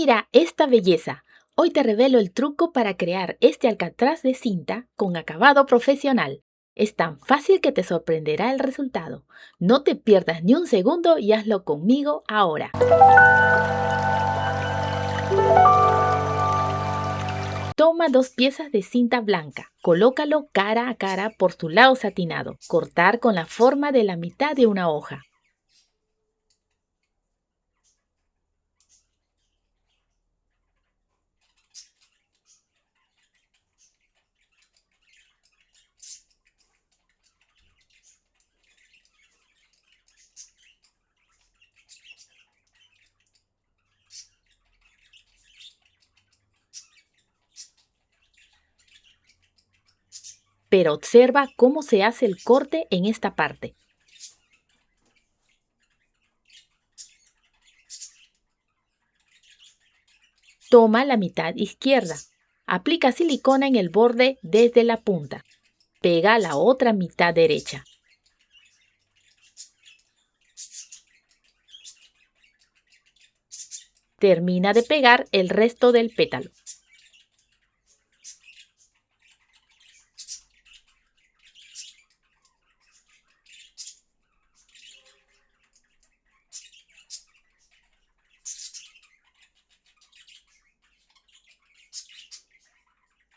Mira esta belleza. Hoy te revelo el truco para crear este alcatraz de cinta con acabado profesional. Es tan fácil que te sorprenderá el resultado. No te pierdas ni un segundo y hazlo conmigo ahora. Toma dos piezas de cinta blanca, colócalo cara a cara por su lado satinado. Cortar con la forma de la mitad de una hoja. Pero observa cómo se hace el corte en esta parte. Toma la mitad izquierda. Aplica silicona en el borde desde la punta. Pega la otra mitad derecha. Termina de pegar el resto del pétalo.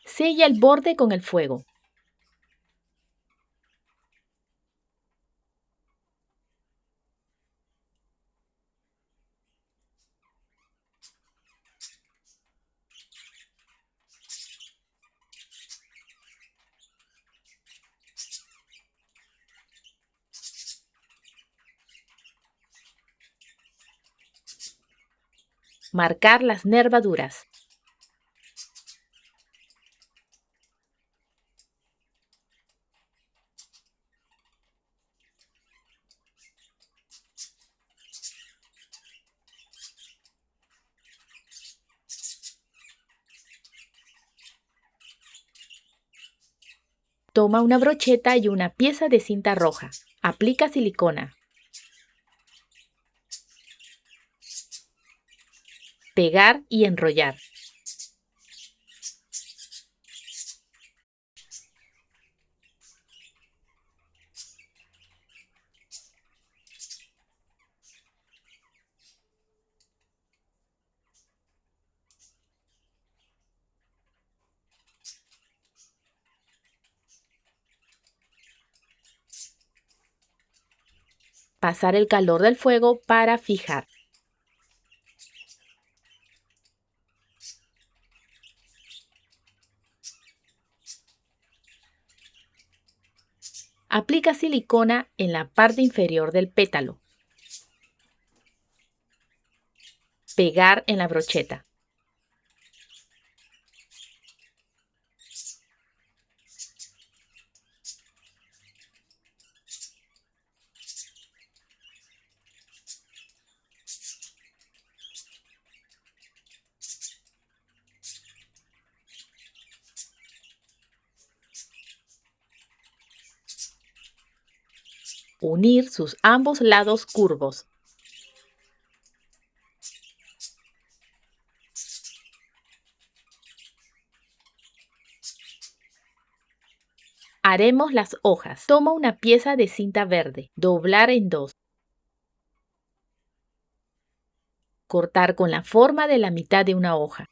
Sella el borde con el fuego. Marcar las nervaduras. Toma una brocheta y una pieza de cinta roja. Aplica silicona. Pegar y enrollar. Pasar el calor del fuego para fijar. Aplica silicona en la parte inferior del pétalo. Pegar en la brocheta. Unir sus ambos lados curvos. Haremos las hojas. Toma una pieza de cinta verde, doblar en dos. Cortar con la forma de la mitad de una hoja.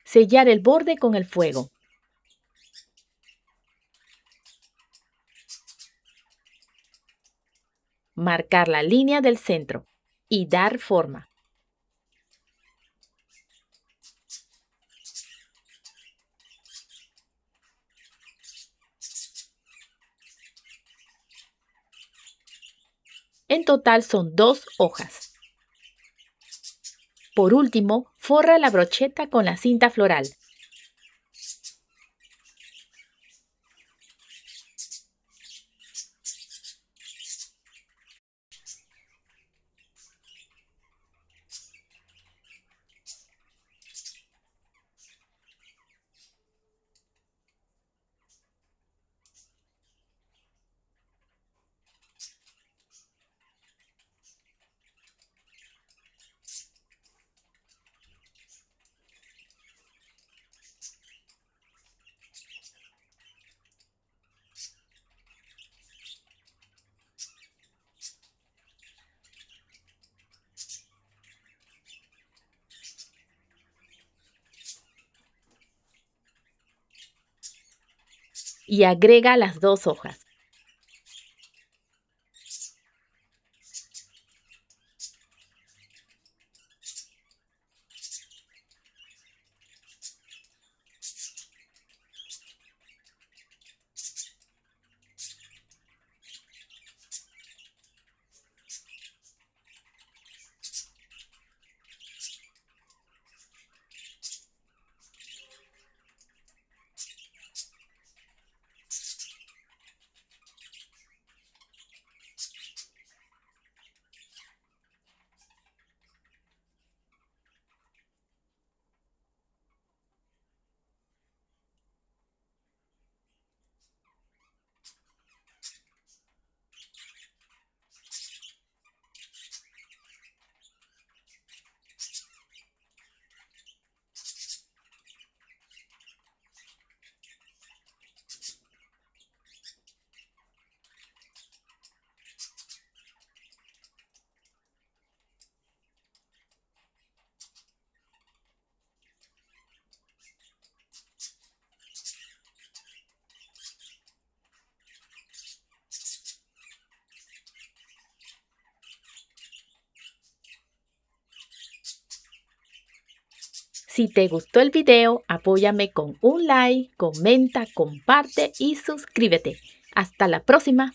Sellar el borde con el fuego. Marcar la línea del centro y dar forma. En total son 2 hojas. Por último, forra la brocheta con la cinta floral. y agrega las 2 hojas. Si te gustó el video, apóyame con un like, comenta, comparte y suscríbete. Hasta la próxima.